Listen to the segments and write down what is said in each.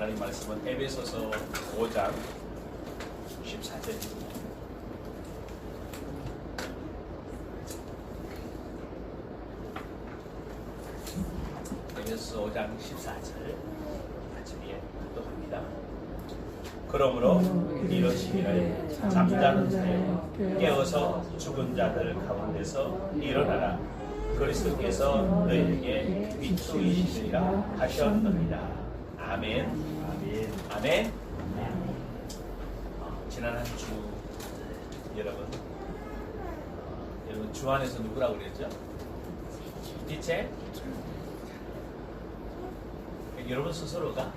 하나님 말씀은 에베소서 5장 14절입니다. 에베소서 5장 14절 같이 교독합니다. 그러므로 이러시기를 잠자는 자여 깨어서 죽은 자들 가운데서 일어나라. 그리스도께서 너희에게 위초이시리라 하셨느니라. 아멘. 아멘. 아멘. 지난 한 주 여러분 주 안에서 누구라고 그랬죠? 빛의 여러분 스스로가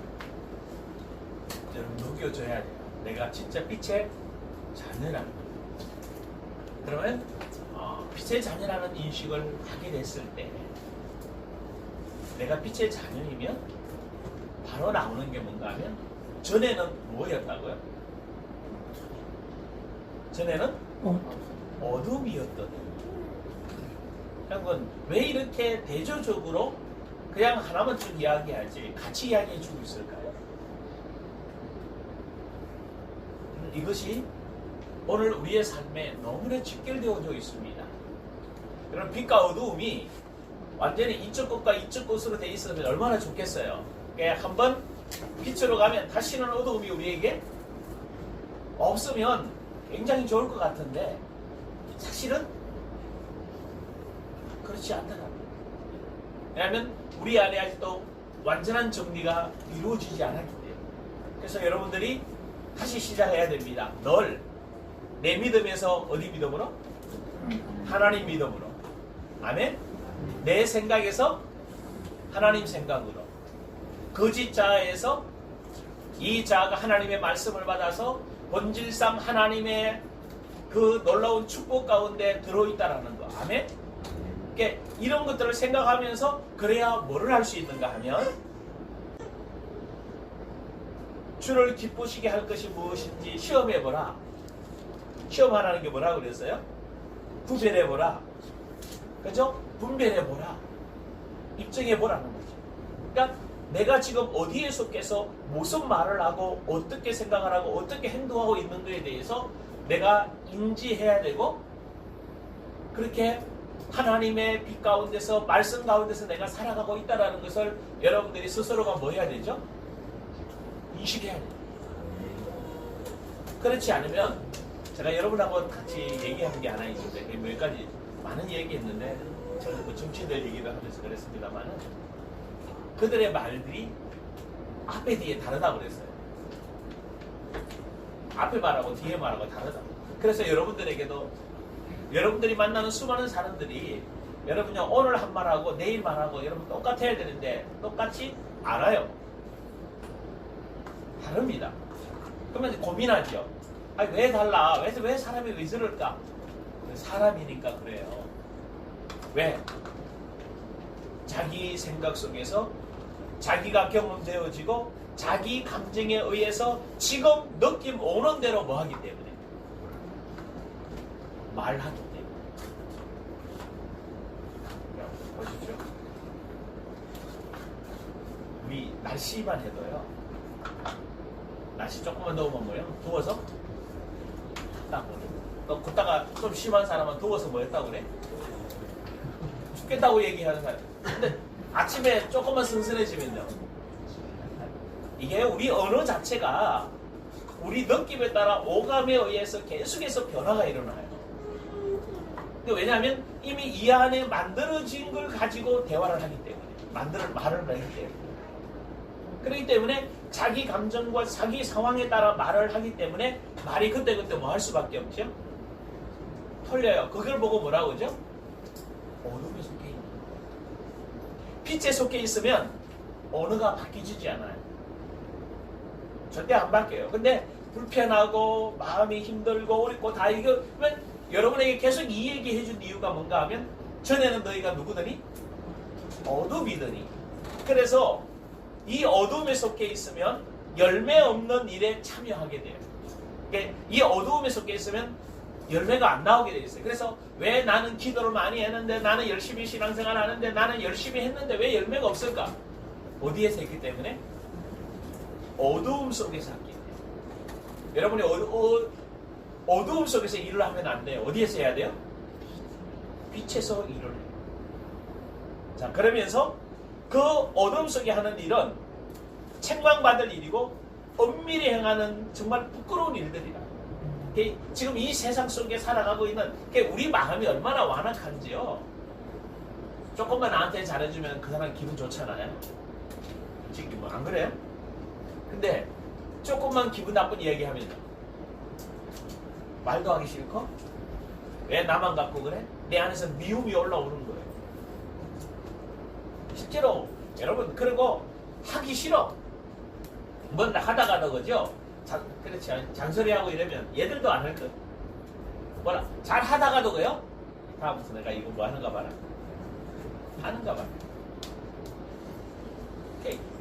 여러분 녹여줘야 돼요. 내가 진짜 빛의 자녀라는 거예요. 그러면 빛의 자녀라는 인식을 하게 됐을 때 내가 빛의 자녀이면 바로 나오는 게 뭔가 하면 전에는 뭐였다고요? 전에는 어둠이었던 건 왜 이렇게 대조적으로 그냥 하나만 쭉 이야기하지 같이 이야기해 주고 있을까요? 이것이 오늘 우리의 삶에 너무나 직결되어져 있습니다. 그럼 빛과 어두움이 완전히 이쪽 것과 이쪽 것으로 돼 있으면 얼마나 좋겠어요. 한번 빛으로 가면 다시는 어두움이 우리에게 없으면 굉장히 좋을 것 같은데 사실은 그렇지 않더라고요. 왜냐하면 우리 안에 아직도 완전한 정리가 이루어지지 않았기 때문에. 그래서 여러분들이 다시 시작해야 됩니다. 널 내 믿음에서 어디 믿음으로? 하나님 믿음으로. 아멘? 내 생각에서 하나님 생각으로. 거짓 자아에서 이 자아가 하나님의 말씀을 받아서 본질상 하나님의 그 놀라운 축복 가운데 들어있다라는 거. 아멘? 그러니까 이런 것들을 생각하면서 그래야 뭐를 할 수 있는가 하면 주를 기쁘시게 할 것이 무엇인지 시험해보라. 시험하라는 게 뭐라고 그랬어요? 구별해보라. 그죠? 분별해보라. 입증해보라는 거죠. 그러니까 내가 지금 어디에 속해서 무슨 말을 하고 어떻게 생각을 하고 어떻게 행동하고 있는 것에 대해서 내가 인지해야 되고 그렇게 하나님의 빛 가운데서 말씀 가운데서 내가 살아가고 있다는 것을 여러분들이 스스로가 뭐 해야 되죠? 인식해야 돼요. 그렇지 않으면 제가 여러분하고 같이 얘기하는 게 하나 있는데 몇 가지 많은 얘기했는데 저는 뭐 정치인들 얘기도 하면서 그랬습니다만 그들의 말들이 앞에 뒤에 다르다고 그랬어요. 앞에 말하고 뒤에 말하고 다르다고. 그래서 여러분들에게도 여러분들이 만나는 수많은 사람들이 여러분이 오늘 한 말하고 내일 말하고 여러분 똑같아야 되는데 똑같지 않아요. 다릅니다. 그러면 고민하죠. 아니 왜 달라? 왜 사람이 왜 저럴까? 사람이니까 그래요. 왜? 자기 생각 속에서 자기가 경험되어지고 자기 감정에 의해서 지금 느낌 오는 대로 뭐 하기 때문에 말하기 때문에. 보십시오. 우리 날씨만 해도요. 날씨 조금만 더우면 뭐예요? 더워서 딱 그래. 또 걷다가 좀 심한 사람은 더워서 뭐 했다고 그래? 죽겠다고 얘기하는 사람. 근데 아침에 조금만 선선해지면요. 이게 우리 언어 자체가 우리 느낌에 따라 오감에 의해서 계속해서 변화가 일어나요. 근데 왜냐하면 이미 이 안에 만들어진 걸 가지고 대화를 하기 때문에 말을 하기 때문에 그렇기 때문에 자기 감정과 자기 상황에 따라 말을 하기 때문에 말이 그때그때 뭐 할 수밖에 없죠? 틀려요. 그걸 보고 뭐라고 하죠? 어둠에 속해 있는 빛에 속해 있으면 언어가 바뀌지 않아요. 절대 안 바뀌어요. 근데 불편하고 마음이 힘들고 어렵고 다 이거 여러분에게 계속 이 얘기 해준 이유가 뭔가 하면 전에는 너희가 누구더니? 어둠이더니. 그래서 이 어둠에 속해 있으면 열매 없는 일에 참여하게 돼요. 그러니까 이 어두움에 속해 있으면 열매가 안 나오게 돼 있어요. 그래서 왜 나는 기도를 많이 했는데 나는 열심히 신앙생활 하는데 나는 열심히 했는데 왜 열매가 없을까? 어디에서 했기 때문에? 어두움 속에서 하기 때문에. 여러분이 어두움 속에서 일을 하면 안 돼요. 어디에서 해야 돼요? 빛에서 일을 해요. 자, 그러면서 그 어둠 속에 하는 일은 책망받을 일이고 엄밀히 행하는 정말 부끄러운 일들이라. 지금 이 세상 속에 살아가고 있는 우리 마음이 얼마나 완악한지요. 조금만 나한테 잘해주면 그 사람 기분 좋잖아요. 지금 뭐 안 그래요? 근데 조금만 기분 나쁜 이야기하면 말도 하기 싫고 왜 나만 갖고 그래? 내 안에서 미움이 올라오는 거예요. 실제로 여러분 그리고 하기 싫어. 뭐 하다가도 그죠? 그렇지 잔소리하고 이러면 얘들도 안 할 거예요. 뭐라 잘 하다가도 그요? 다음부터 내가 이거 뭐 하는가 봐라. 하는가 봐라.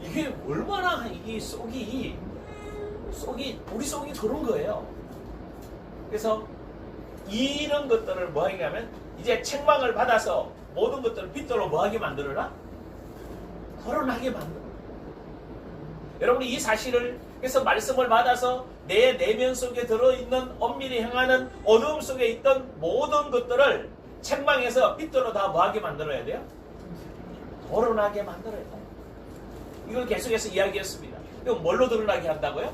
이게 얼마나 이게 속이 우리 속이 그런 거예요. 그래서 이런 것들을 뭐 하냐면 이제 책망을 받아서 모든 것들을 빛으로 뭐 하게 만들어라? 거론하게 만들어. 여러분이 이 사실을 그래서 말씀을 받아서 내 내면 속에 들어있는 엄밀히 행하는 어두움 속에 있던 모든 것들을 책망해서 빛으로 다 뭐 하게 만들어야 돼요? 거론하게 만들어야 돼요. 이걸 계속해서 이야기했습니다. 이거 뭘로 드러나게 한다고요?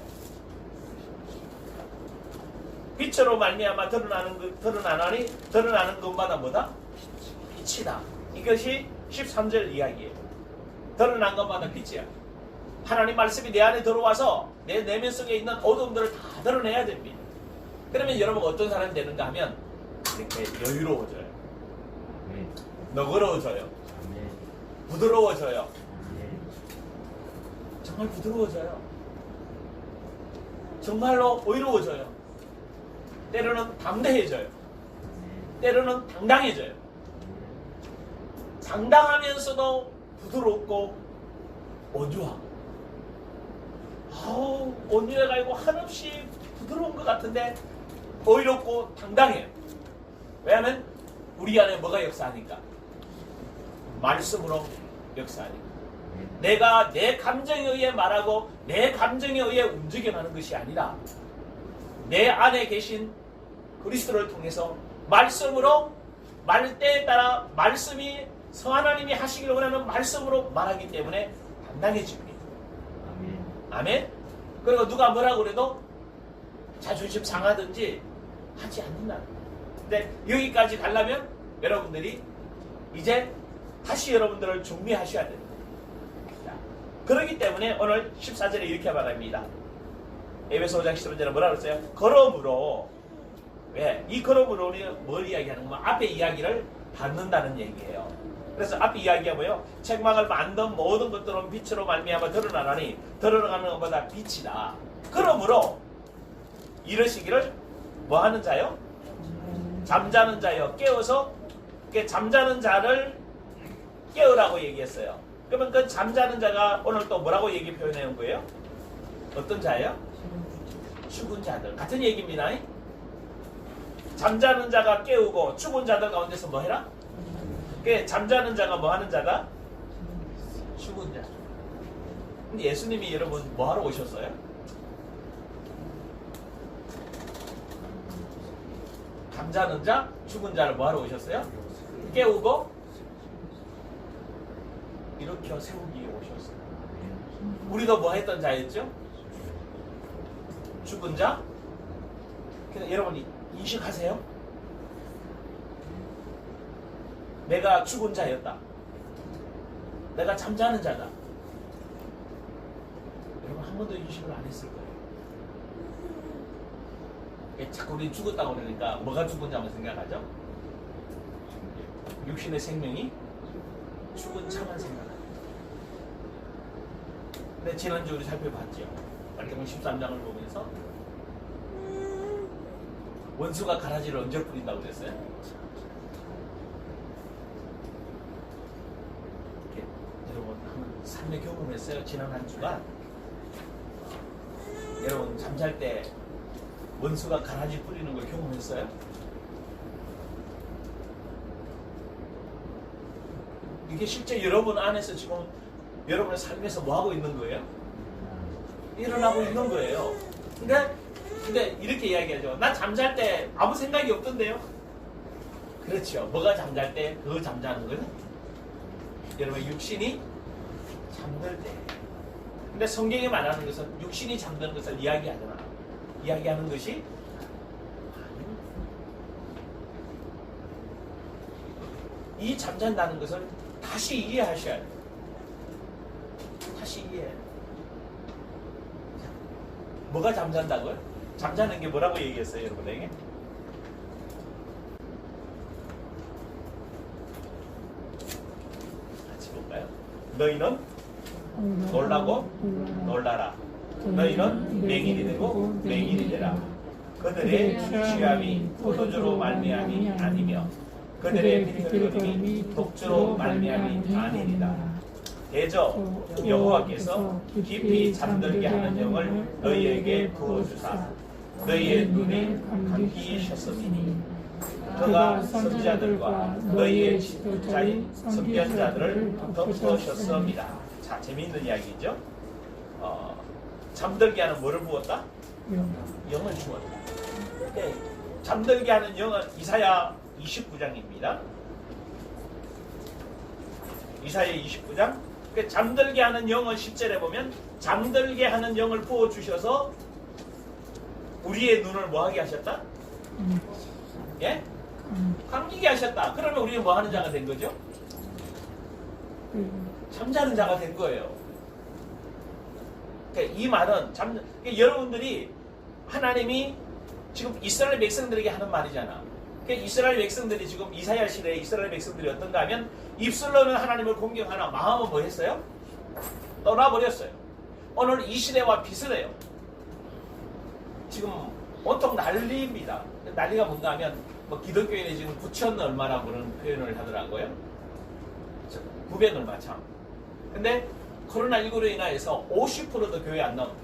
빛으로 말미암아 드러나니 드러나는 것마다 뭐다? 빛이다. 이것이 13절 이야기예요. 드러난 것마다 빛이야. 하나님 말씀이 내 안에 들어와서 내 내면 속에 있는 어둠들을 다 드러내야 됩니다. 그러면 여러분 어떤 사람이 되는가 하면 이렇게 여유로워져요. 너그러워져요. 부드러워져요. 정말 부드러워져요. 정말로 의로워져요. 때로는 담대해져요. 때로는 당당해져요. 당당하면서도 부드럽고 온유하고 온유해가지고 한없이 부드러운 것 같은데 의롭고 당당해요. 왜냐하면 우리 안에 뭐가 역사하니까? 말씀으로 역사하니까. 내가 내 감정에 의해 말하고 내 감정에 의해 움직여나는 것이 아니라 내 안에 계신 그리스도를 통해서 말씀으로 말 때에 따라 말씀이 하나님이 하시기를 원하는 말씀으로 말하기 때문에 당당해집니다. 아멘. 그리고 누가 뭐라고 그래도 자존심 상하든지 하지 않는다. 근데 여기까지 가려면 여러분들이 이제 다시 여러분들을 준비하셔야 됩니다. 그렇기 때문에 오늘 14절에 이렇게 말합니다. 에베소 5장 15절에 뭐라고 했어요? 그러므로 왜? 이 그러므로는 뭘 이야기하는 거면 앞에 이야기를 받는다는 얘기예요. 그래서 앞에 이야기가 뭐예요? 책망을 만든 모든 것들은 빛으로 말미암아 드러나나니 드러나는 것보다 빛이다. 그러므로 이러시기를 뭐 하는 자요? 잠자는 자요. 깨워서 잠자는 자를 깨우라고 얘기했어요. 그러면 그 잠자는 자가 오늘 또 뭐라고 얘기 표현해 온 거예요? 어떤 자예요? 죽은 자들. 같은 얘기입니다. 잠자는 자가 깨우고 죽은 자들 가운데서 뭐 해라? 잠자는 자가 뭐 하는 자가? 죽은 자. 근데 예수님이 여러분 뭐 하러 오셨어요? 잠자는 자, 죽은 자를 뭐 하러 오셨어요? 깨우고 일으켜 세우기 위해 오셨어요. 우리도 뭐 했던 자였죠? 죽은 자? 그래서 여러분 인식하세요? 내가 죽은 자였다. 내가 잠자는 자다. 여러분 한 번도 인식을 안 했을 거예요. 자꾸 우리 죽었다고 그러니까 뭐가 죽은 자만 생각하죠? 육신의 생명이 죽은 자만 생각하죠. 근데 지난주 우리 살펴봤죠. 말씀은 13장을 보면서 원수가 가라지를 언제 뿌린다고 그랬어요? 여러분 한번 삶의 경험했어요. 지난 한 주간 여러분 잠잘 때 원수가 가라지 뿌리는 걸 경험했어요? 이게 실제 여러분 안에서 지금 여러분의 삶에서 뭐 하고 있는 거예요? 일어나고 있는 거예요. 근데 이렇게 이야기하죠. 나 잠잘 때 아무 생각이 없던데요. 그렇죠. 뭐가 잠잘 때 그 잠자는 거는 여러분 육신이 잠들 때. 근데 성경이 말하는 것은 육신이 잠드는 것을 이야기하잖아. 이야기하는 것이 이 잠잔다는 것을 다시 이해하셔야 돼요. 다시 이해해요. 뭐가 잠잔다고요? 잠자는 게 뭐라고 얘기했어요, 여러분에게? 같이 볼까요? 너희는 놀라고 놀라라. 너희는 맹인이 되고 맹인이 되라. 그들의 취함이 포도주로 말미암이 아니며 그들의 핏흘림이 독주로 말미암이 아니니라. 대저 여호와께서 깊이 잠들게 하는 영을 너희에게 부어주사 너희의 눈에 감기셨으니 그가 선지자들과 너희의 지도자인 선견자들을 덮으셨습니다. 자, 재미있는 이야기죠. 잠들게 하는 뭐를 부었다? 영을 주었다. 네, 잠들게 하는 영은 이사야 29장입니다. 이사야 29장. 잠들게 하는 영은 10절에 보면 잠들게 하는 영을 부어주셔서 우리의 눈을 뭐하게 하셨다? 예? 감기게 하셨다. 그러면 우리는 뭐하는 자가 된 거죠? 잠자는 자가 된 거예요. 그러니까 이 말은 그러니까 여러분들이 하나님이 지금 이스라엘 백성들에게 하는 말이잖아. 그러니까 이스라엘 백성들이 지금 이사야 시대에 이스라엘 백성들이 어떤가 하면 입술로는 하나님을 공경하나 마음은 뭐 했어요? 떠나버렸어요. 오늘 이 시대와 비슷해요. 지금 온통 난리입니다. 난리가 뭔가 하면 뭐 기독교인이 지금 9천 얼마나 그런 표현을 하더라고요. 900 얼마 참. 근데 코로나19로 인하여서 50%도 교회 안 나온대요.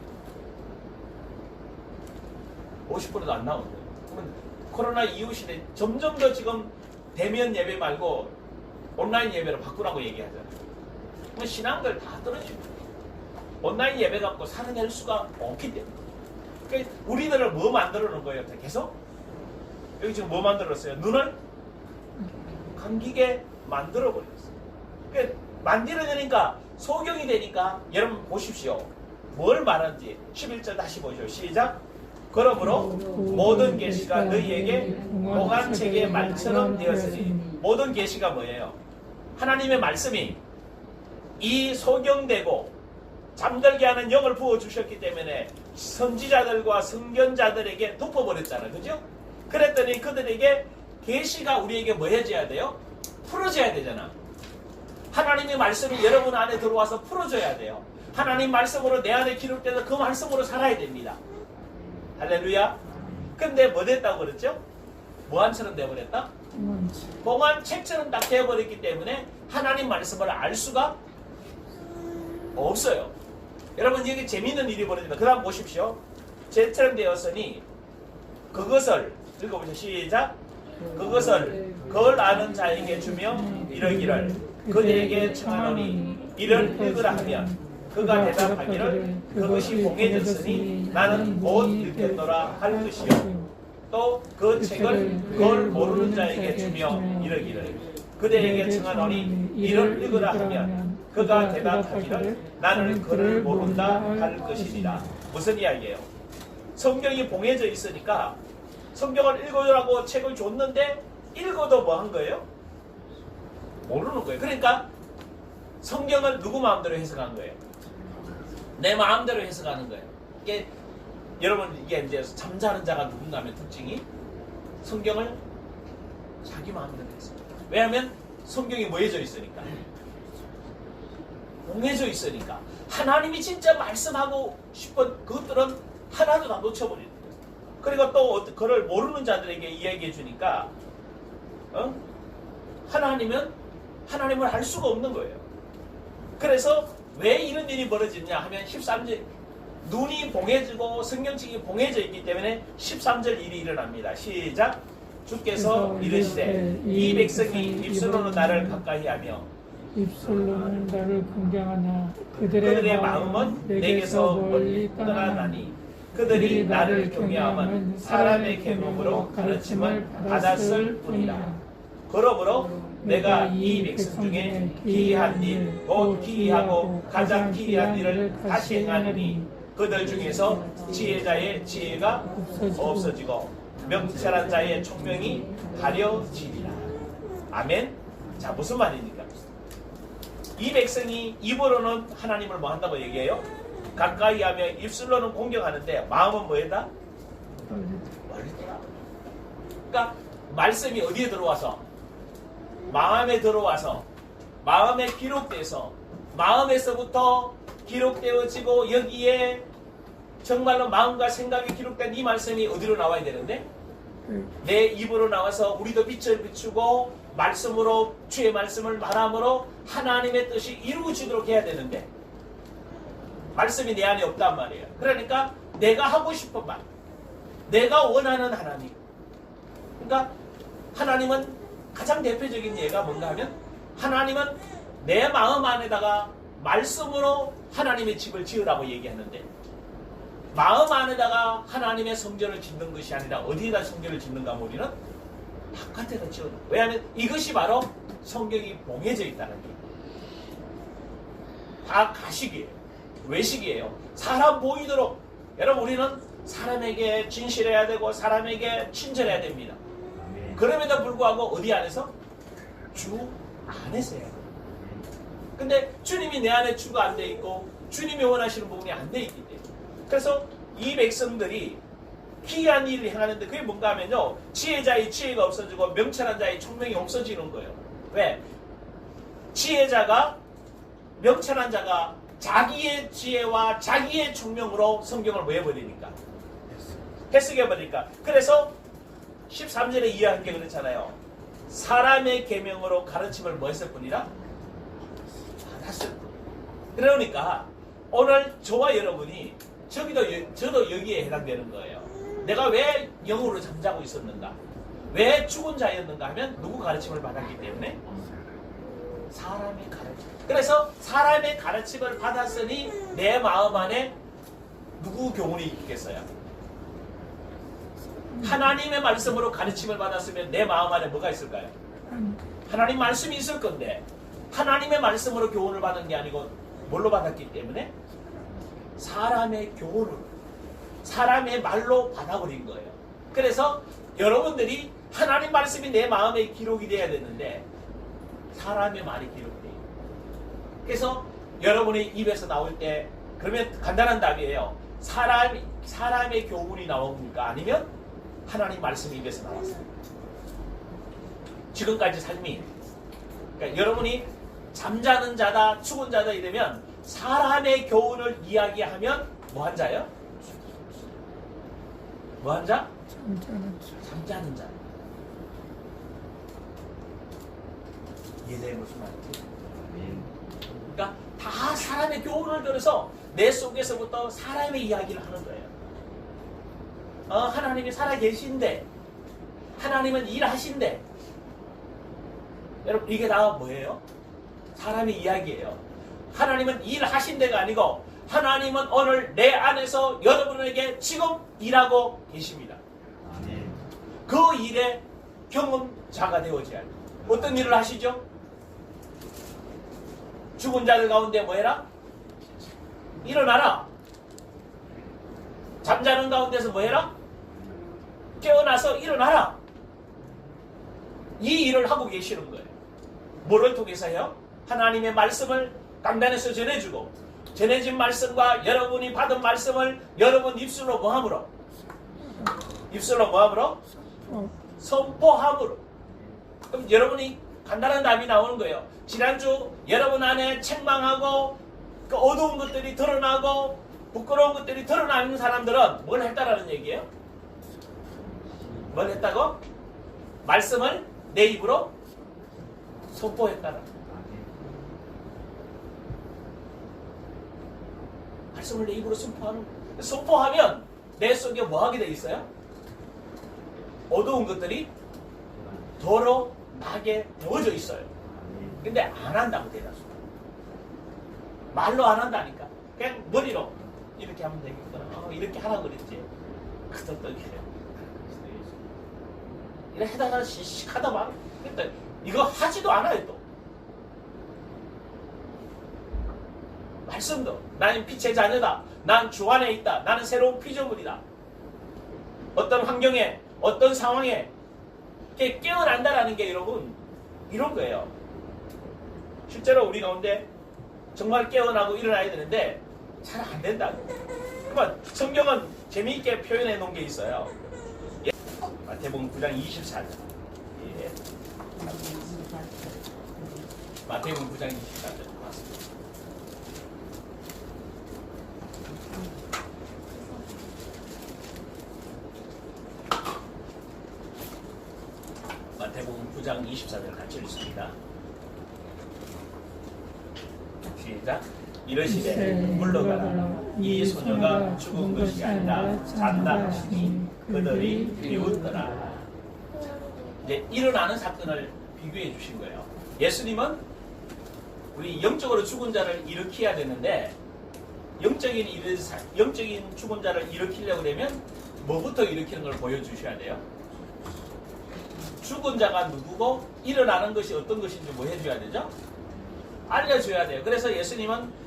50%도 안 나온대요. 그러면 코로나 이후 시대 점점 더 지금 대면 예배 말고 온라인 예배로 바꾸라고 얘기하잖아요. 그러면 신앙들 다 떨어지고 온라인 예배 갖고 살아낼 수가 없기 때문에. 그러니까 우리들을 뭐 만들어 놓은 거예요? 계속? 여기 지금 뭐 만들었어요? 눈을 감기게 만들어 버렸어요. 그러니까 만들어내니까 소경이 되니까 여러분 보십시오. 뭘 말하는지 11절 다시 보시오. 시작. 그러므로 모든 계시가 너희에게 보관책의 말처럼 되었으니 모든 계시가 뭐예요? 하나님의 말씀이 이 소경되고 잠들게 하는 영을 부어주셨기 때문에 선지자들과 선견자들에게 덮어버렸잖아요. 그죠? 그랬더니 그들에게 계시가 우리에게 뭐 해줘야 돼요? 풀어줘야 되잖아. 하나님의 말씀이 여러분 안에 들어와서 풀어줘야 돼요. 하나님 말씀으로 내 안에 기록돼서 그 말씀으로 살아야 됩니다. 할렐루야. 근데 뭐 됐다고 그랬죠? 뭐한처럼 되어버렸다? 봉안책처럼 딱 되어버렸기 때문에 하나님 말씀을 알 수가 없어요. 여러분 여기 재미있는 일이 벌어집니다. 그 다음 보십시오. 죄처럼 되었으니 그것을 읽어보세요. 시작. 그것을 그걸 아는 자에게 주며 이러기를 그들에게 청하노니 이를 읽으라 하면 그가 대답하기를 그것이 봉해졌으니 나는 곧 읽겠노라 할 것이요. 또 그 책을 그걸 모르는 자에게 주며 이러기를 그대에게 청하노니 이를 읽으라 하면 그가 대답하기를 나는 그를 모른다 할 것이니라. 무슨 이야기예요? 성경이 봉해져 있으니까 성경을 읽어주라고 책을 줬는데 읽어도 뭐 한 거예요? 모르는 거예요. 그러니까 성경을 누구 마음대로 해석한 거예요? 내 마음대로 해석하는 거예요. 이게 여러분 이게 이제 잠자는 자가 누군가 하면 특징이 성경을 자기 마음대로 해석해요. 왜냐하면 성경이 뭐해져 있으니까. 봉해져 있으니까. 하나님이 진짜 말씀하고 싶은 그것들은 하나도 다 놓쳐버리는 거예요. 그리고 또 그걸 모르는 자들에게 이야기해 주니까 하나님을 알 수가 없는 거예요. 그래서 왜 이런 일이 벌어지냐 하면 13절 눈이 봉해지고 성경책이 봉해져 있기 때문에 13절 일이 일어납니다. 시작. 주께서 이르시되 이 백성이 입술로는 나를 가까이 하며 입술로는 나를 긍정하나 그들의 마음은 내게서 멀리 떠나나니 그들이 나를 경외함은 사람의 계명으로 가르침을 받았을 뿐이라. 그러므로 내가 이 백성 중에 기이한 일, 곧 기이하고 가장 기이한 일을 다시 행하느니 그들 중에서 지혜자의 지혜가 없어지고 명철한 자의 총명이 가려지리라. 아멘. 자, 무슨 말입니까? 이 백성이 입으로는 하나님을 뭐 한다고 얘기해요? 가까이 하며 입술로는 공경하는데 마음은 뭐에다? 멀리 떠나. 그러니까 말씀이 어디에 들어와서? 마음에 들어와서 마음에 기록돼서 마음에서부터 기록되어지고 여기에 정말로 마음과 생각이 기록된 이 말씀이 어디로 나와야 되는데? 내 입으로 나와서 우리도 빛을 비추고 말씀으로 주의 말씀을 말함으로 하나님의 뜻이 이루어지도록 해야 되는데 말씀이 내 안에 없단 말이에요. 그러니까 내가 하고 싶은 말, 내가 원하는 하나님. 그러니까 하나님은 가장 대표적인 예가 뭔가 하면 하나님은 내 마음 안에다가 말씀으로 하나님의 집을 지으라고 얘기하는데 마음 안에다가 하나님의 성전을 짓는 것이 아니라 어디에다 성전을 짓는가 하면 우리는 바깥에다 지어놓은 거예요. 왜냐하면 이것이 바로 성경이 봉해져 있다는 거예요. 다 가식이에요. 외식이에요. 사람 보이도록. 여러분 우리는 사람에게 진실해야 되고 사람에게 친절해야 됩니다. 그럼에도 불구하고 어디 안에서? 주 안에서요. 근데 주님이 내 안에 주가 안 돼 있고 주님이 원하시는 부분이 안 돼 있기 때문에 그래서 이 백성들이 기이한 일을 행하는데 그게 뭔가 하면요 지혜자의 지혜가 없어지고 명철한 자의 총명이 없어지는 거예요. 왜? 지혜자가 명철한 자가 자기의 지혜와 자기의 총명으로 성경을 뭐 해버리니까 해석해버리니까 그래서 13절에 이해한 게 그렇잖아요. 사람의 계명으로 가르침을 뭐 했을 뿐이라? 받았을 뿐. 그러니까 오늘 저와 여러분이 저도 여기에 해당되는 거예요. 내가 왜 영으로 잠자고 있었는가? 왜 죽은 자였는가 하면 누구 가르침을 받았기 때문에? 사람의 가르침. 그래서 사람의 가르침을 받았으니 내 마음 안에 누구 교훈이 있겠어요? 하나님의 말씀으로 가르침을 받았으면 내 마음 안에 뭐가 있을까요? 하나님 말씀이 있을 건데 하나님의 말씀으로 교훈을 받은 게 아니고 뭘로 받았기 때문에? 사람의 교훈으로 사람의 말로 받아버린 거예요. 그래서 여러분들이 하나님 말씀이 내 마음에 기록이 돼야 되는데 사람의 말이 기록돼요. 그래서 여러분의 입에서 나올 때 그러면 간단한 답이에요. 사람의 교훈이 나옵니까? 아니면 하나님 말씀이 입에서 나왔어요. 지금까지 삶이 그러니까 여러분이 잠자는 자다 죽은 자다 이러면 사람의 교훈을 이야기하면 뭐한 자예요? 뭐한 자? 잠자는 자. 이해돼요? 무슨 말인지? 그러니까 다 사람의 교훈을 들어서 내 속에서부터 사람의 이야기를 하는 거예요. 하나님이 살아계신데 하나님은 일하신데 여러분 이게 다 뭐예요? 사람의 이야기예요. 하나님은 일하신 데가 아니고 하나님은 오늘 내 안에서 여러분에게 지금 일하고 계십니다. 그 일의 경험자가 되어져야 해요. 어떤 일을 하시죠? 죽은 자들 가운데 뭐 해라? 일어나라. 잠자는 가운데서 뭐 해라? 깨어나서 일어나라. 이 일을 하고 계시는 거예요. 뭐를 통해서요? 하나님의 말씀을 강단에서 전해주고 전해진 말씀과 여러분이 받은 말씀을 여러분 입술로 뭐함으로? 입술로 뭐함으로? 선포함으로. 그럼 여러분이 간단한 답이 나오는 거예요. 지난주 여러분 안에 책망하고 그 어두운 것들이 드러나고 부끄러운 것들이 드러나는 사람들은 뭘 했다라는 얘기예요? 뭘 했다고? 말씀을 내 입으로 선포했다라. 말씀을 내 입으로 선포하면 내 속에 뭐 하게 돼 있어요? 어두운 것들이 드러나게 되어져 있어요. 근데 안 한다고 대다수가. 말로 안 한다니까. 그냥 머리로 이렇게 하면 되겠구나. 이렇게 하라고 그랬지. 그것도 또 이렇게. 이래 하다가 시식 하다 봐. 근데 이거 하지도 않아요 또. 말씀도 나는 빛의 자녀다. 난 주 안에 있다. 나는 새로운 피조물이다. 어떤 환경에 어떤 상황에 깨어난다라는 게 여러분 이런 거예요. 실제로 우리 가운데 정말 깨어나고 일어나야 되는데 잘 안 된다고. 그러면 성경은 재미있게 표현해 놓은 게 있어요. 마태복음 9장 24절. 예. 마태복음 9장 24절. 맞습니다. 마태복음 9장 24절 같이 읽습니다. 시작. 이러시되 물러가라. 이 소녀가 죽은 것이 아니라 잔다 하시니 그들이 비웃더라. 이제 일어나는 사건을 비교해 주신 거예요. 예수님은 우리 영적으로 죽은 자를 일으켜야 되는데 영적인 죽은 자를 일으키려고 되면 뭐부터 일으키는 걸 보여주셔야 돼요? 죽은 자가 누구고 일어나는 것이 어떤 것인지 뭐 해줘야 되죠? 알려줘야 돼요. 그래서 예수님은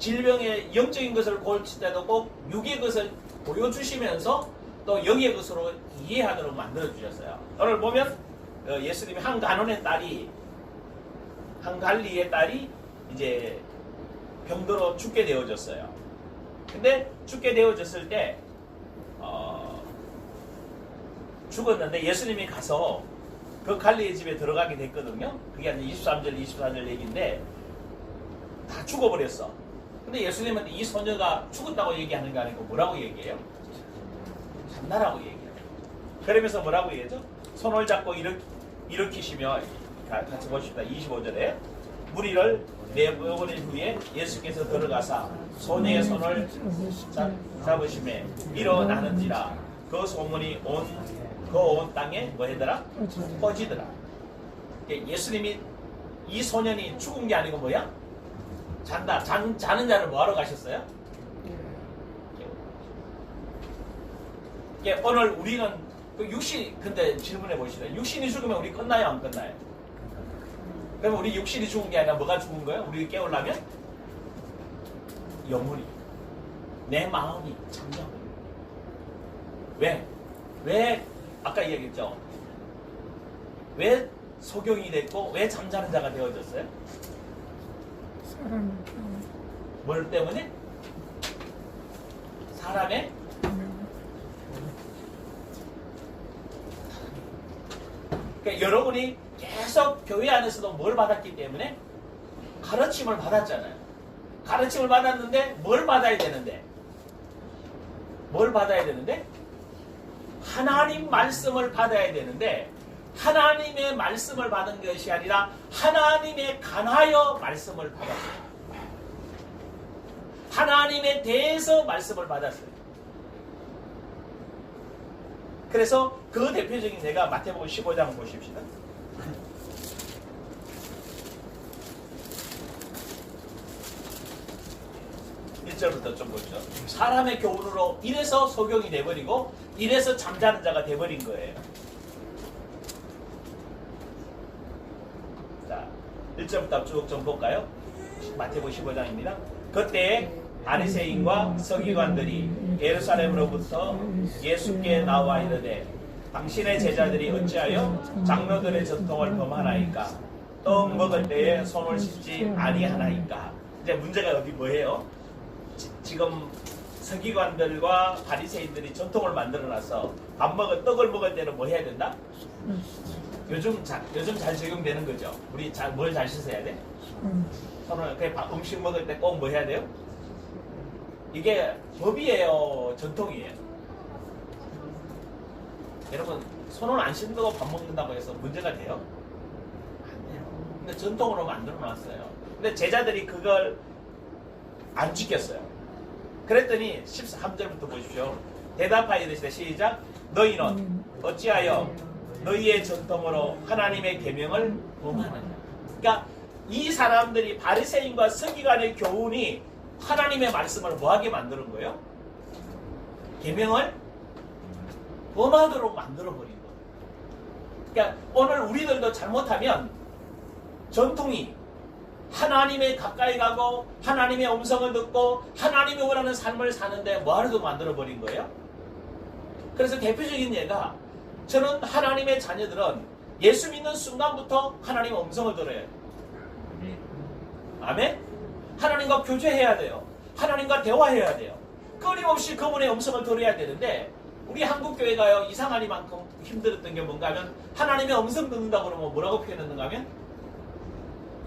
질병의 영적인 것을 고칠 때도 꼭 육의 것을 보여주시면서 또 영의 것으로 이해하도록 만들어주셨어요. 오늘 보면 예수님이 한 가논의 딸이 한 갈리의 딸이 이제 병들어 죽게 되어졌어요. 근데 죽게 되어졌을 때 죽었는데 예수님이 가서 그 갈리의 집에 들어가게 됐거든요. 그게 이제 23절, 24절 얘기인데 다 죽어버렸어. 근데 예수님은 이 소녀가 죽었다고 얘기하는 게 아니고 뭐라고 얘기해요? 잔다라고 얘기해요. 그러면서 뭐라고 얘기하죠? 손을 잡고 일으키시며 같이 보십시다. 25절에 무리를 내보내신 후에 예수께서 들어가사 소녀의 손을 잡으시매 일어나는지라 그 소문이 온 땅에 뭐 하더라? 퍼지더라. 예수님이 이 소년이 죽은 게 아니고 뭐야? 잔다. 자는 자를 뭐하러 가셨어요? 오늘 우리는 육신, 근데 질문해 보시다. 육신이 죽으면 우리 끝나요? 안 끝나요? 그러면 우리 육신이 죽은 게 아니라 뭐가 죽은 거예요? 우리 깨우려면? 영혼이. 내 마음이 잠자고. 왜 아까 얘기했죠? 왜 소경이 됐고 왜 잠자는 자가 되어졌어요? 사람 뭘 때문에? 사람의 그러니까 여러분이 계속 교회 안에서도 뭘 받았기 때문에 가르침을 받았잖아요. 가르침을 받았는데 뭘 받아야 되는데? 하나님 말씀을 받아야 되는데 하나님의 말씀을 받은 것이 아니라 하나님에 관하여 말씀을 받았어요. 하나님에 대해서 말씀을 받았어요. 그래서 그 대표적인 예가 마태복음 15장 보십시다. 1절부터 좀 보죠. 사람의 교훈으로 이래서 소경이 돼버리고 이래서 잠자는 자가 돼버린 거예요. 자, 1절부터 쭉 좀 볼까요? 마태복음 15장입니다. 그때 바리새인과 서기관들이 예루살렘으로부터 예수께 나와 이르되 당신의 제자들이 어찌하여 장로들의 전통을 범하나이까? 떡 먹을 때에 손을 씻지 아니하나이까? 이제 문제가 어디 뭐예요? 지금 서기관들과 바리새인들이 전통을 만들어놔서 떡을 먹을 때는 뭐 해야 된다? 요즘 잘 적용되는 거죠. 우리 뭘 잘 씻어야 돼? 손을 음식 먹을 때 꼭 뭐 해야 돼요? 이게 법이에요, 전통이에요. 여러분 손을 안 씻는다고 밥 먹는다고 해서 문제가 돼요? 안 돼요. 근데 전통으로 만들어놨어요. 근데 제자들이 그걸 안 지켰어요. 그랬더니 13절부터 보십시오. 대답하여 이르시되 시작. 너희는 어찌하여 너희의 전통으로 하나님의 계명을 범하느냐. 그러니까 이 사람들이 바리새인과 서기관의 교훈이 하나님의 말씀을 뭐하게 만드는 거예요? 계명을 범하도록 만들어버린 거예요. 그러니까 오늘 우리들도 잘못하면 전통이 하나님에 가까이 가고 하나님의 음성을 듣고 하나님이 원하는 삶을 사는데 뭐하려고 만들어버린 거예요? 그래서 대표적인 예가, 저는 하나님의 자녀들은 예수 믿는 순간부터 하나님의 음성을 들어야 돼요. 아멘? 하나님과 교제해야 돼요. 하나님과 대화해야 돼요. 끊임없이 그분의 음성을 들어야 되는데, 우리 한국교회가요 이상하리만큼 힘들었던 게 뭔가 하면, 하나님의 음성 듣는다고 그러면 뭐라고 표현했는가 하면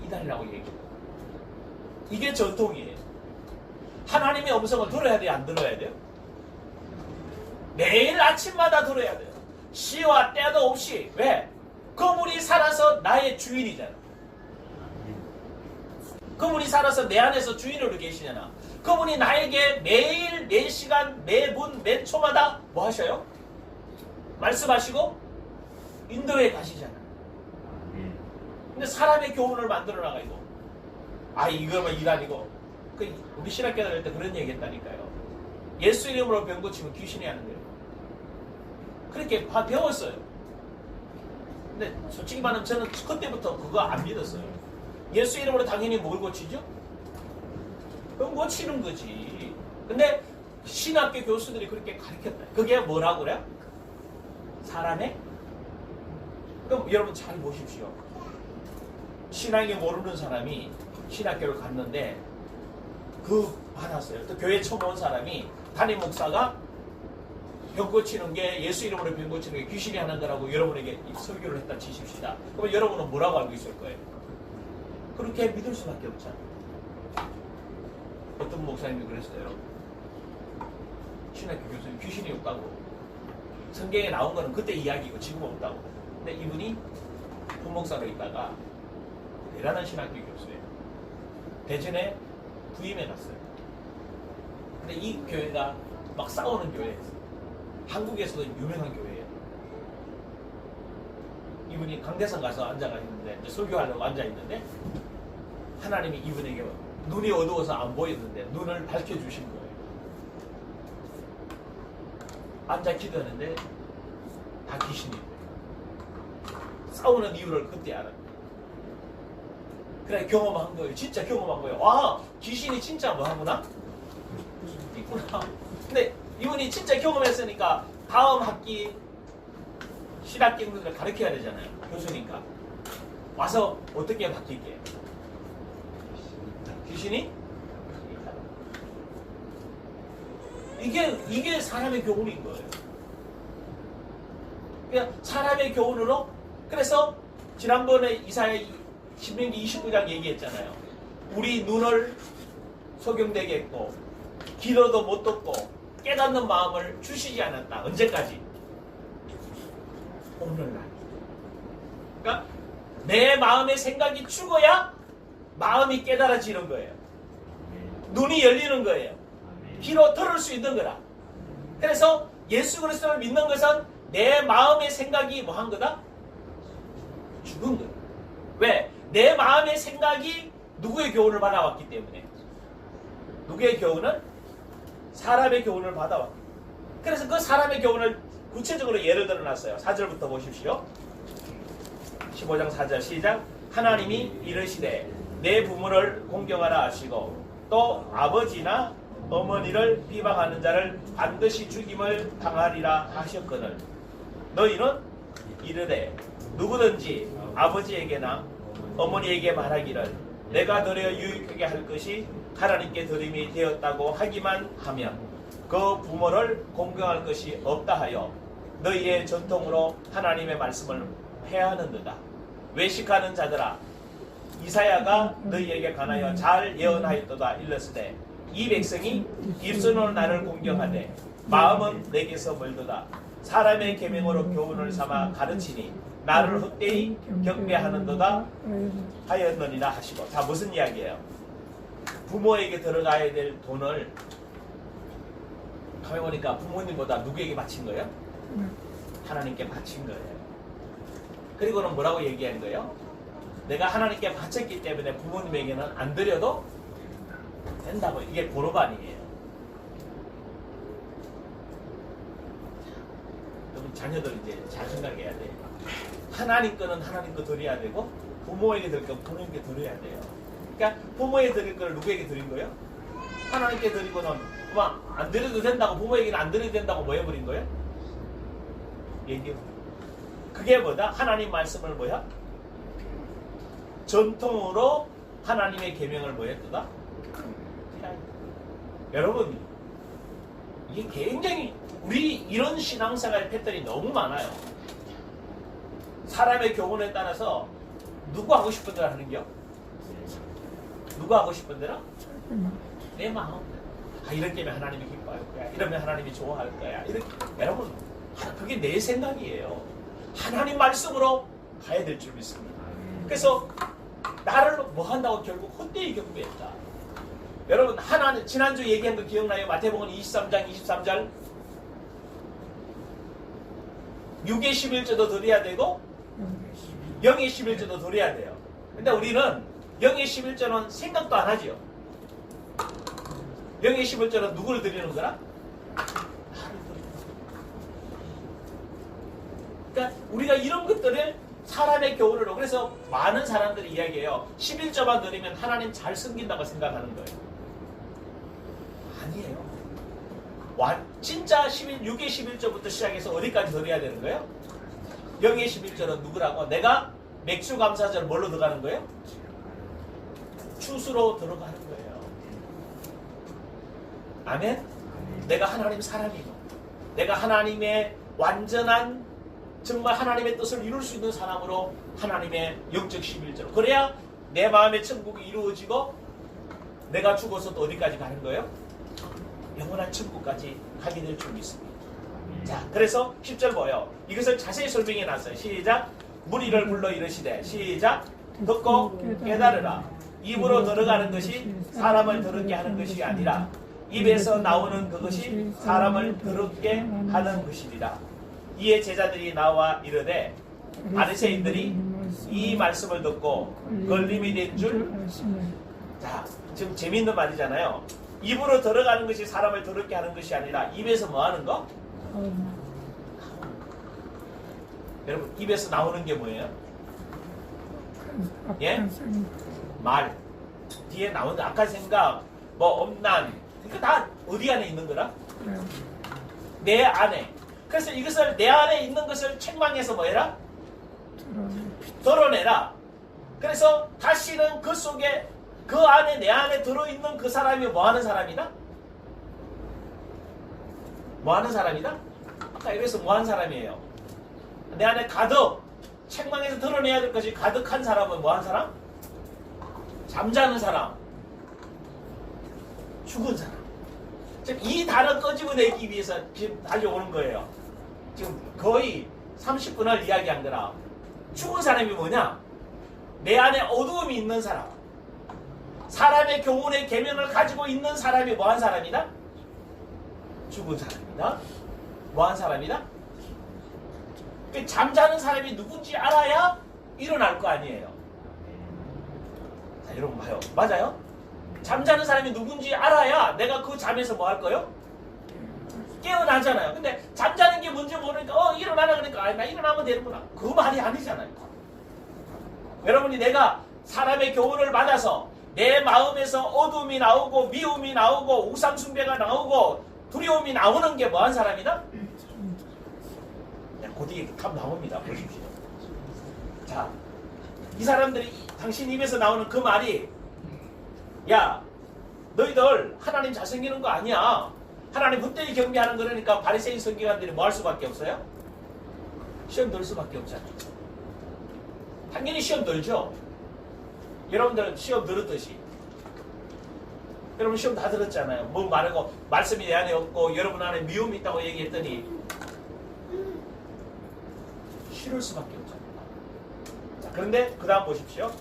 이단이라고 얘기해요. 이게 전통이에요. 하나님의 음성을 들어야 돼요? 안 들어야 돼요? 매일 아침마다 들어야 돼요. 시와 때도 없이. 왜? 그분이 살아서 나의 주인이잖아. 그분이 살아서 내 안에서 주인으로 계시잖아. 그분이 나에게 매일, 매 시간, 매분, 매 초마다 뭐 하셔요? 말씀하시고 인도에 가시잖아. 근데 사람의 교훈을 만들어 나가고, 이거만 이단이고. 우리 신학교 다닐 때 그런 얘기 했다니까요. 예수 이름으로 병 고치면 귀신이 하는 거예요. 그렇게 배웠어요. 근데 솔직히 말하면 저는 그때부터 그거 안 믿었어요. 예수 이름으로 당연히 뭘 고치죠? 병 고치는 거지. 근데 신학교 교수들이 그렇게 가르쳤다. 그게 뭐라고 그래요? 사람의? 그럼 여러분 잘 보십시오. 신앙이 모르는 사람이 신학교를 갔는데 받았어요. 또 교회 처음 온 사람이 담임 목사가 병 고치는 게, 예수 이름으로 병 고치는 게 귀신이 하는 거라고 여러분에게 설교를 했다 치십시다. 그러면 여러분은 뭐라고 알고 있을 거예요? 그렇게 믿을 수밖에 없잖아. 어떤 목사님이 그랬어요. 신학교 교수님 귀신이 없다고. 성경에 나온 거는 그때 이야기고 지금 없다고. 근데 이분이 본목사로 있다가 대단한 신학교 교수예요. 대전에 부임해 갔어요. 근데 이 교회가 막 싸우는 교회였어요. 한국에서도 유명한 교회예요. 이분이 강대상 가서 앉아가 있는데, 이제 설교하려고 앉아 있는데, 하나님이 이분에게 눈이 어두워서 안 보였는데 눈을 밝혀주신 거예요. 앉아 기도하는데 다 귀신이에요. 싸우는 이유를 그때 알아요. 그래, 경험한 거예요. 진짜 경험한 거예요. 귀신이 진짜 뭐 하구나? 있구나. 근데 이분이 진짜 경험했으니까 다음 학기 신학생들을 가르쳐야 되잖아요. 교수니까. 와서 어떻게 바뀔게? 귀신이? 이게 사람의 교훈인 거예요. 그냥 사람의 교훈으로. 그래서 지난번에 이사야 신명기 29장 얘기했잖아요. 우리 눈을 소경되게 했고 길어도 못 듣고 깨닫는 마음을 주시지 않았다. 언제까지? 오늘날. 그러니까 내 마음의 생각이 죽어야 마음이 깨달아지는 거예요. 눈이 열리는 거예요. 귀로 들을 수 있는 거라. 그래서 예수 그리스도를 믿는 것은 내 마음의 생각이 뭐 한 거다? 죽은 거예요. 왜? 내 마음의 생각이 누구의 교훈을 받아왔기 때문에. 누구의 교훈은? 사람의 교훈을 받아왔기 때문에. 그래서 그 사람의 교훈을 구체적으로 예를 들어놨어요. 4절부터 보십시오. 15장 4절 시작. 하나님이 이르시되 내 부모를 공경하라 하시고 또 아버지나 어머니를 비방하는 자를 반드시 죽임을 당하리라 하셨거늘 너희는 이르되 누구든지 아버지에게나 어머니에게 말하기를 내가 너를 유익하게 할 것이 하나님께 드림이 되었다고 하기만 하면 그 부모를 공경할 것이 없다 하여 너희의 전통으로 하나님의 말씀을 해하는도다. 외식하는 자들아 이사야가 너희에게 관하여 잘 예언하였도다. 일렀으되 이 백성이 입술로 나를 공경하되 마음은 내게서 멀도다. 사람의 계명으로 교훈을 삼아 가르치니 나를 헛되이 경배하는도다 하였느니라 하시고. 자, 무슨 이야기예요? 부모에게 들어가야 될 돈을 가만히 보니까 부모님보다 누구에게 바친 거예요? 하나님께 바친 거예요. 그리고는 뭐라고 얘기한 거예요? 내가 하나님께 바쳤기 때문에 부모님에게는 안 드려도 된다고. 이게 고르반이에요. 여러분 자녀들 이제 잘 생각해야 돼요. 하나님 거는 하나님 거 드려야 되고 부모에게 드릴 건 부모님께 드려야 돼요. 그러니까 부모에게 드릴 걸 누구에게 드린 거예요? 하나님께 드리고는 막 안 드려도 된다고, 부모에게는 안 드려도 된다고 뭐 해버린 거예요? 얘기해. 그게 뭐다? 하나님 말씀을 뭐야? 전통으로 하나님의 계명을 뭐 했다? 여러분 이게 굉장히 우리 이런 신앙생활 패턴이 너무 많아요. 사람의 교훈에 따라서 누구 하고 싶은 대로 하는겨? 누구 하고 싶은 대로? 내 마음. 이렇게 하면 하나님이 기뻐할 거야. 이러면 하나님이 좋아할 거야. 이렇게. 여러분 그게 내 생각이에요. 하나님 말씀으로 가야 될 줄 믿습니다. 그래서 나를 뭐 한다고 결국 헛되이 경배했다. 여러분 하나님 지난주 얘기한 거 기억나요? 마태복음 23장 23절 6의 11조도 드려야 되고 0의 11조도 드려야 돼요. 근데 우리는 0의 11조는 생각도 안 하지요. 0의 11조는 누구를 드리는 거라? 그러니까 우리가 이런 것들을 사람의 교훈으로, 그래서 많은 사람들이 이야기해요. 11조만 드리면 하나님 잘 섬긴다고 생각하는 거예요. 아니에요. 진짜 6의 11조부터 시작해서 어디까지 드려야 되는 거예요? 0의 11조는 누구라고? 내가 맥주 감사절 뭘로 들어가는 거예요? 추수로 들어가는 거예요. 아멘? 내가 하나님 사람이고 내가 하나님의 완전한 정말 하나님의 뜻을 이룰 수 있는 사람으로 하나님의 영적 11조로, 그래야 내 마음의 천국이 이루어지고 내가 죽어서 또 어디까지 가는 거예요? 영원한 천국까지 가게 될 줄 믿습니다. 자, 그래서 10절 뭐예요? 이것을 자세히 설명해 놨어요. 시작. 무리를 불러 이르시되, 시작. 듣고 깨달으라. 입으로 들어가는 것이 사람을 더럽게 하는 것이 아니라 입에서 나오는 그것이 사람을 더럽게 하는 것이니라. 이에 제자들이 나와 이르되 바리새인들이 이 말씀을 듣고 걸림이 된 줄. 자, 지금 재미있는 말이잖아요. 입으로 들어가는 것이 사람을 더럽게 하는 것이 아니라 입에서 뭐 하는 거? 여러분 입에서 나오는 게 뭐예요? 예? 말. 뒤에 나오는 악한 생각, 뭐 엄난, 그러니까 다 어디 안에 있는 거라? 내 안에. 그래서 이것을 내 안에 있는 것을 책망해서 뭐 해라? 드러내라. 그래서 다시는 그 속에 그 안에 내 안에 들어있는 그 사람이 뭐 하는 사람이다? 뭐 하는 사람이다? 아까 이래서 뭐 하는 사람이에요? 내 안에 가득 책망에서 드러내야 될 것이 가득한 사람은 뭐 하는 사람? 잠자는 사람, 죽은 사람. 즉 이 단어 끄집어내기 위해서 지금 달려오는 거예요. 지금 거의 30분을 이야기한 거라. 죽은 사람이 뭐냐? 내 안에 어두움이 있는 사람. 사람의 교훈의 계명을 가지고 있는 사람이 뭐한 사람이다? 죽은 사람이다. 뭐한 사람이다? 잠자는 사람이 누군지 알아야 일어날 거 아니에요. 자, 여러분 봐요. 맞아요? 잠자는 사람이 누군지 알아야 내가 그 잠에서 뭐 할 거요? 깨어나잖아요. 근데 잠자는 게 뭔지 모르니까 일어나라 그러니까 나 일어나면 되는구나. 그 말이 아니잖아요. 여러분이 내가 사람의 교훈을 받아서 내 마음에서 어둠이 나오고 미움이 나오고 우상숭배가 나오고 두려움이 나오는 게 뭐한 사람이다? 곧이 답 나옵니다. 보십시오. 자, 이 사람들이 당신 입에서 나오는 그 말이, 야 너희들 하나님 잘생기는 거 아니야. 하나님 헛되이 경배하는 거니까 바리새인 선지자들이 뭐 할 수밖에 없어요? 시험 들 수밖에 없잖아요. 당연히 시험 들죠. 여러분들은 시험 들었듯이. 여러분 시험 다 들었잖아요. 뭐 말하고 말씀이 내 안에 없고 여러분 안에 미움이 있다고 얘기했더니 싫을 수밖에 없잖아요. 자, 그런데 그 다음 보십시오.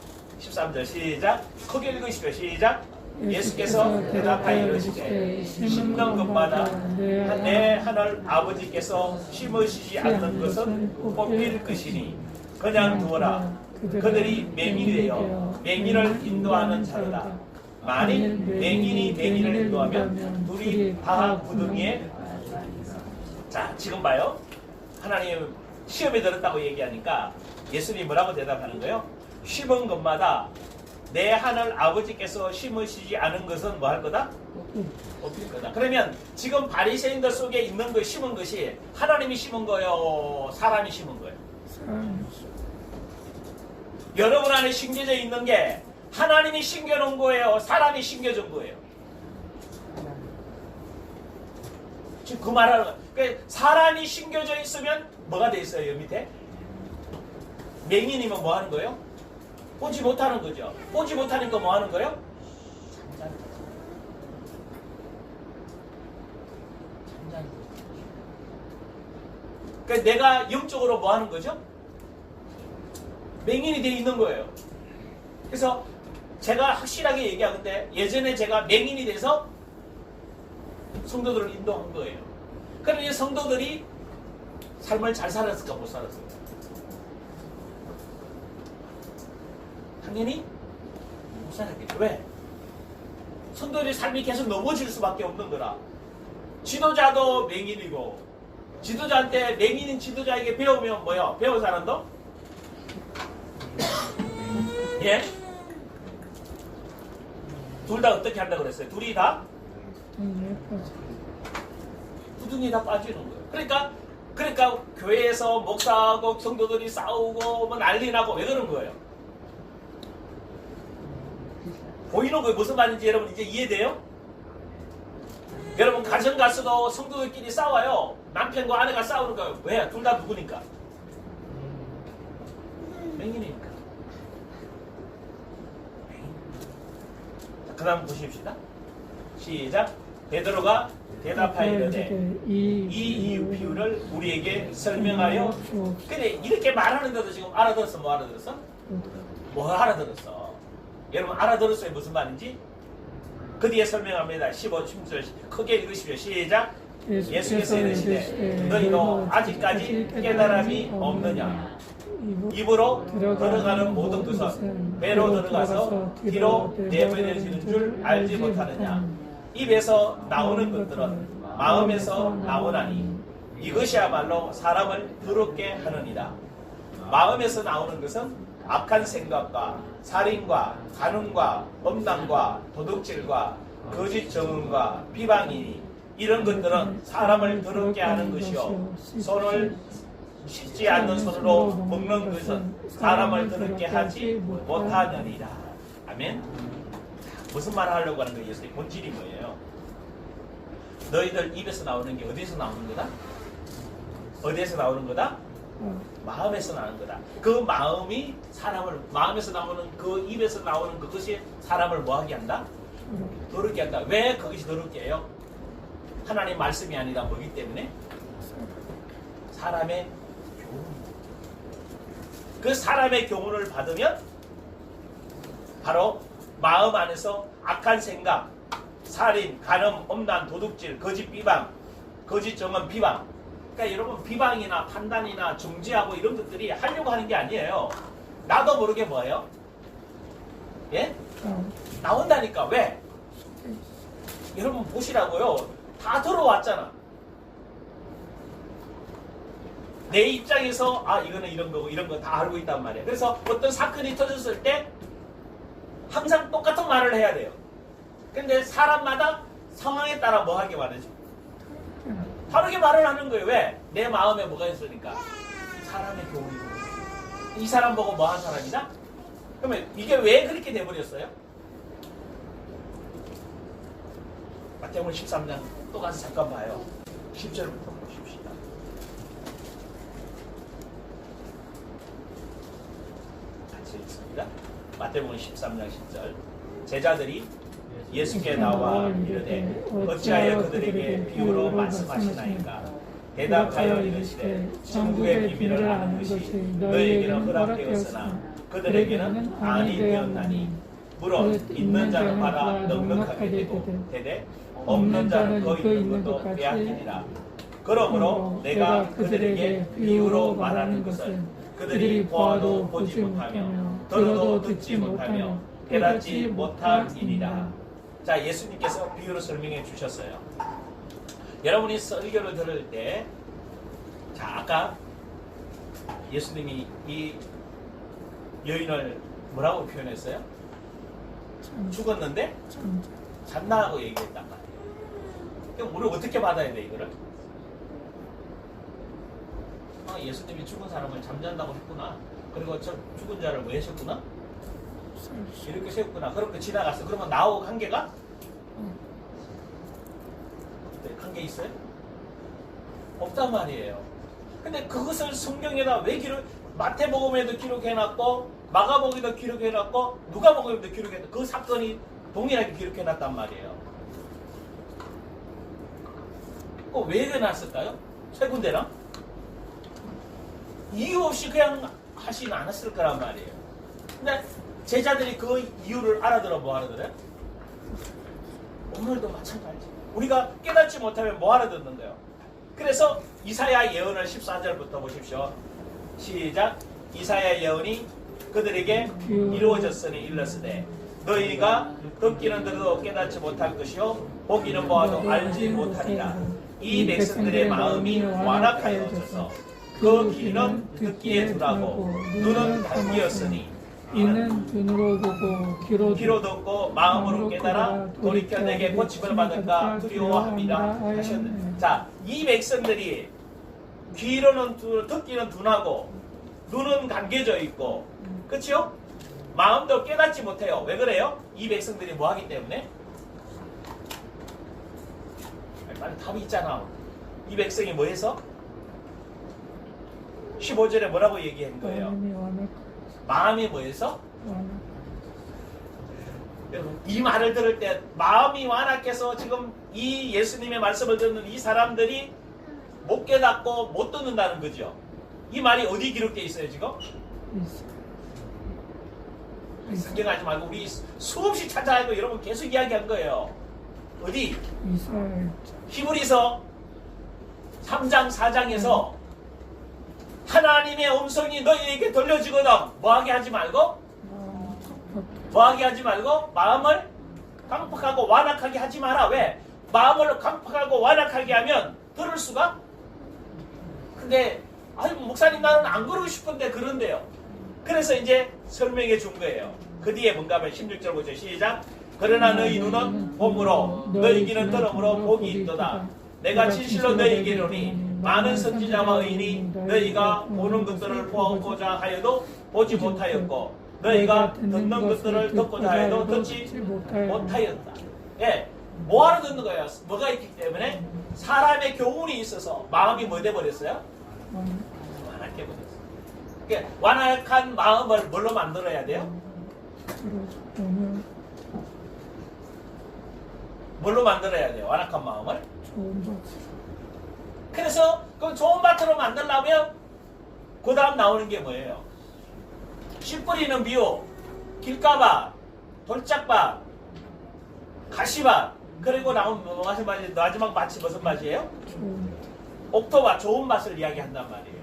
13절 시작. 크게 읽으시죠. 시작. 예수께서 대답하여 이르시되 심는 것마다 내 하늘 아버지께서 심으시지 않는 것은 뽑힐 것이니 그냥 두어라. 그들이 맹인이 되어 맹인을 인도하는 자로다. 만일 맹인이 맹인을 인도하면 둘이 다 구덩이에. 자, 지금 봐요. 하나님 시험에 들었다고 얘기하니까 예수님이 뭐라고 대답하는 거예요? 심은 것마다 내 하늘 아버지께서 심으시지 않은 것은 뭐 할 거다? 없을 거다. 그러면 지금 바리새인들 속에 있는 거 심은 것이 하나님이 심은 거예요? 사람이 심은 거예요? 여러분 안에 심겨져 있는 게 하나님이 심겨놓은 거예요? 사람이 심겨준 거예요? 지금 그 말하는 거예요. 그러니까 사람이 심겨져 있으면 뭐가 돼 있어요? 여기 밑에? 맹인이면 뭐 하는 거예요? 보지 못하는 거죠. 보지 못하니까 뭐 하는 거예요? 잠자는 거죠. 그러니까 내가 영적으로 뭐 하는 거죠? 맹인이 돼 있는 거예요. 그래서 제가 확실하게 얘기하는데 예전에 제가 맹인이 돼서 성도들을 인도한 거예요. 그러면 이 성도들이 삶을 잘 살았을까 못 살았을까? 당연히 못 살았겠죠. 왜? 성도들의 삶이 계속 넘어질 수밖에 없는 거라. 지도자도 맹인이고 지도자한테 맹인인 지도자에게 배우면 뭐요? 배운 사람도? 예? 둘 다 어떻게 한다고 그랬어요? 둘이 다? 구둥이 다 빠지는 거예요. 그러니까 교회에서 목사하고 성도들이 싸우고 뭐 난리 나고 왜 그런 거예요? 보이는 거예요. 무슨 말인지 여러분 이제 이해돼요? 여러분 가정 가서도 성도들끼리 싸워요. 남편과 아내가 싸우는 거예요. 왜? 둘 다 누구니까? 맹인이니까. 그 다음 보십시다. 시작. 베드로가 대답하여 이르되 이 이유 비유를 우리에게 설명하여. 근데 이렇게 말하는데도 지금 알아들었어? 뭐 알아들었어? 뭐 알아들었어? 여러분 알아들었어요? 무슨 말인지? 그 뒤에 설명합니다. 15, 16절 크게 읽으시죠. 시작. 예수께서 이르시되 너희도 아직까지 깨달음이 없느냐? 입으로 들어가는 모든 것은 배로 들어가서 뒤로 내보내지는 줄 알지 못하느냐? 입에서 나오는 것들은 마음에서 나오나니 이것이야말로 사람을 더럽게 하느니라. 마음에서 나오는 것은 악한 생각과 살인과 간음과 음란과 도둑질과 거짓 정언과 비방이니 이런 것들은 사람을 더럽게 하는 것이요 손을 씻지 않는 손으로 먹는 것은 사람을 더럽게 하지 못하느니라. 아멘. 무슨 말을 하려고 하는 거예요? 예수의 본질이 뭐예요? 너희들 입에서 나오는 게 어디서 나오는 거다? 어디에서 나오는 거다? 마음에서 나오는 거다. 그 마음이 사람을, 마음에서 나오는 그 입에서 나오는 그것이 사람을 뭐하게 한다? 더럽게 한다. 왜 그것이 더럽게 해요? 하나님 말씀이 아니라 뭐기 때문에? 사람의 교훈. 그 사람의 교훈을 받으면 바로 마음 안에서 악한 생각, 살인, 간음, 음란, 도둑질, 거짓 비방, 거짓 정언 비방. 그러니까 여러분 비방이나 판단이나 정죄하고 이런 것들이 하려고 하는 게 아니에요. 나도 모르게 뭐예요? 예? 나온다니까. 왜? 여러분 보시라고요. 다 들어왔잖아. 내 입장에서 아 이거는 이런 거고 이런 거 다 알고 있단 말이에요. 그래서 어떤 사건이 터졌을 때 항상 똑같은 말을 해야 돼요. 근데 사람마다 상황에 따라 뭐 하게 말하죠? 다르게 말을 하는 거예요. 왜? 내 마음에 뭐가 있으니까. 사람의 교훈이 있어요. 이 사람 보고 뭐 한 사람이다? 그러면 이게 왜 그렇게 돼버렸어요? 마태복음 13장 또 가서 잠깐 봐요. 10절부터 보십시다. 같이 읽습니다. 마태복음 13장 10절. 제자들이 예수께 나와 이르되 어찌하여 그들에게 비유로 말씀하시나이까? 대답하여 이르시되 천국의 비밀을 아는 것이 너희에게는 허락되었으나 그들에게는 아니 되었나니 물론 있는 자는 받아 넉넉하게 되고 되되 없는 자는 그 있는 것도 빼앗기니라. 그러므로 내가 그들에게 비유로 말하는 것은 그들이 보아도 보지 못하며 들어도 듣지 못하며 깨닫지 못함이니라. 자, 예수님께서 비유로 설명해 주셨어요. 여러분이 설교를 들을 때, 자, 아까 예수님이 이 여인을 뭐라고 표현했어요? 죽었는데 잤나라고 얘기했단 말이에요. 그럼 우리 어떻게 받아야 돼, 이거를? 예수님이 죽은 사람을 잠잔다고 했구나. 그리고 저 죽은 자를 뭐 하셨구나? 이렇게 세웠구나. 그렇게 지나갔어. 그러면 나하고 관계가? 관계 있어요? 없단 말이에요. 근데 그것을 성경에다 왜 마태복음에도 기록해놨고 마가복음에도 기록해놨고 누가복음에도 기록해놨고 그 사건이 동일하게 기록해놨단 말이에요. 왜 해놨을까요? 세 군데랑? 이유 없이 그냥 하시진 않았을 거란 말이에요. 근데 제자들이 그 이유를 알아들어 뭐 알아들어요? 오늘도 마찬가지. 우리가 깨닫지 못하면 뭐 알아듣는 거예요? 그래서 이사야 예언을 14절부터 보십시오. 시작. 이사야 예언이 그들에게 이루어졌으니 일렀으되 너희가 듣기는 들어도 깨닫지 못할 것이요 보기는 보아도 알지 못하리라. 이 백성들의 마음이 완악하여져서 그 귀는 듣기에 둔하고 눈은 감기였으니 이는 눈으로 보고 귀로 듣고 마음으로 깨달아 돌이켜 내게 고침을 받을까 두려워합니다 하셨는데, 자, 이 백성들이 귀로는 듣기는 둔하고 눈은 감겨져 있고, 그렇죠? 마음도 깨닫지 못해요. 왜 그래요? 이 백성들이 뭐 하기 때문에? 빨리 답이 있잖아. 이 백성이 뭐 해서? 15절에 뭐라고 얘기한 거예요? 마음이 뭐 해서? 여러분, 이 말을 들을 때 마음이 완악해서 지금 이 예수님의 말씀을 듣는 이 사람들이 못 깨닫고 못 듣는다는 거죠. 이 말이 어디 기록되어 있어요 지금? 성경하지 말고 우리 수없이 찾아가고 여러분 계속 이야기한 거예요. 어디? 히브리서 3장 4장에서 하나님의 음성이 너희에게 들려지거든 뭐하게 하지 말고? 뭐하게 하지 말고? 마음을 강팍하고 완악하게 하지 마라. 왜? 마음을 강팍하고 완악하게 하면 들을 수가? 근데 아유 목사님 나는 안 그러고 싶은데 그런데요. 그래서 이제 설명해 준 거예요. 그 뒤에 뭔가 하면 16절 보죠. 시작. 그러나 너희 눈은 봄으로 너희 귀는 들음으로 복이 있도다. 내가 진실로 너희에게 이르노니 많은 선지자와 의인이 너희가 보는 것들을 보고자 하여도 보지 못하였고 너희가 듣는 것들을 듣고자 하여도 듣지 못하였다. 예, 뭐하러 듣는 거예요? 뭐가 있기 때문에? 사람의 교훈이 있어서 마음이 뭐 돼버렸어요? 완악해 버렸어요. 그러니까 완악한 마음을 뭘로 만들어야 돼요? 뭘로 만들어야 돼요? 완악한 마음을? 그래서 그 좋은 밭으로 만들려면 그 다음 나오는 게 뭐예요? 씨 뿌리는 비유, 길가밭, 돌짝밭, 가시밭, 그리고 나온 마지막 밭이 무슨 밭이에요? 옥토밭, 좋은 밭을 이야기한단 말이에요.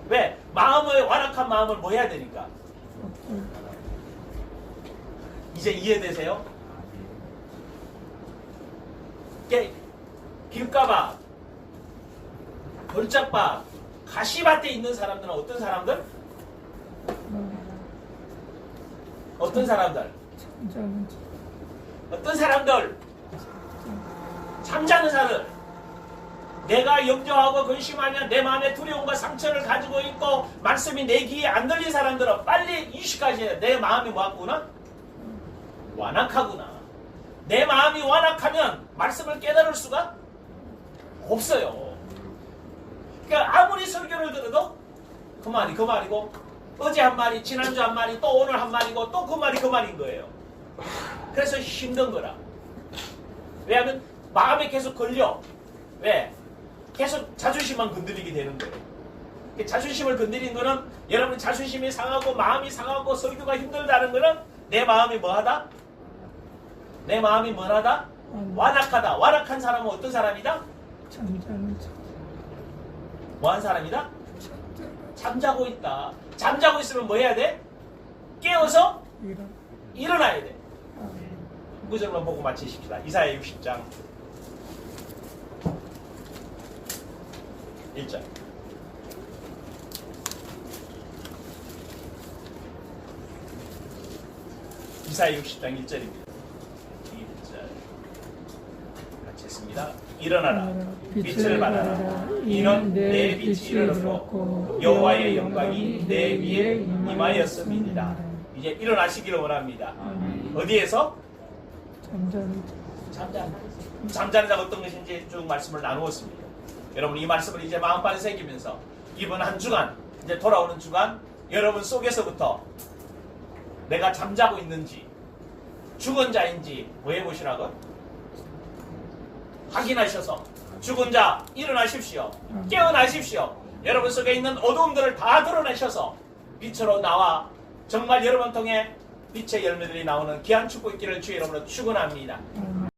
왜? 마음을, 완악한 마음을 뭐 해야 되니까? 이제 이해되세요? 길가밭, 돌짝밭, 가시밭에 있는 사람들은 어떤 사람들? 어떤 사람들? 어떤 사람들? 잠자는 사람. 내가 염려하고 근심하며 내 마음에 두려움과 상처를 가지고 있고 말씀이 내 귀에 안 들린 사람들은 빨리 인식하셔야 돼. 내 마음이 뭐하구나? 완악하구나. 내 마음이 완악하면 말씀을 깨달을 수가 없어요. 그러니까 아무리 설교를 들어도 그 말이 그 말이고 어제 한 말이 지난주 한 말이 또 오늘 한 말이고 또 그 말이 그 말인 거예요. 그래서 힘든 거라. 왜냐하면 마음에 계속 걸려. 왜? 계속 자존심만 건드리게 되는 거예요. 자존심을 건드리는 거는 여러분 자존심이 상하고 마음이 상하고 설교가 힘들다는 거는 내 마음이 뭐하다? 내 마음이 뭐하다? 완악하다. 완악한 사람은 어떤 사람이다? 뭐한 사람이다? 잠자고 있다. 잠자고 있으면 뭐 해야 돼? 깨어서 이런. 일어나야 돼. 아, 구절만 보고 마치십시다. 이사야 60장 1절. 이사야 60장 1절입니다. 1절. 같이 했습니다. 일어나라. 빛을 발하라. 이는 내 빛이 일어났고 여호와의 영광이 내 위에 임하였음이니라. 이제 일어나시기를 원합니다. 어디에서? 잠자는 자가 어떤 것인지 쭉 말씀을 나누었습니다. 여러분 이 말씀을 이제 마음판에 새기면서 이번 한 주간, 이제 돌아오는 주간 여러분 속에서부터 내가 잠자고 있는지 죽은 자인지 뭐 해보시라고? 확인하셔서 죽은 자 일어나십시오. 깨어나십시오. 여러분 속에 있는 어두움들을 다 드러내셔서 빛으로 나와 정말 여러분 통해 빛의 열매들이 나오는 귀한 축복 있기를 주의 이름으로 축원합니다.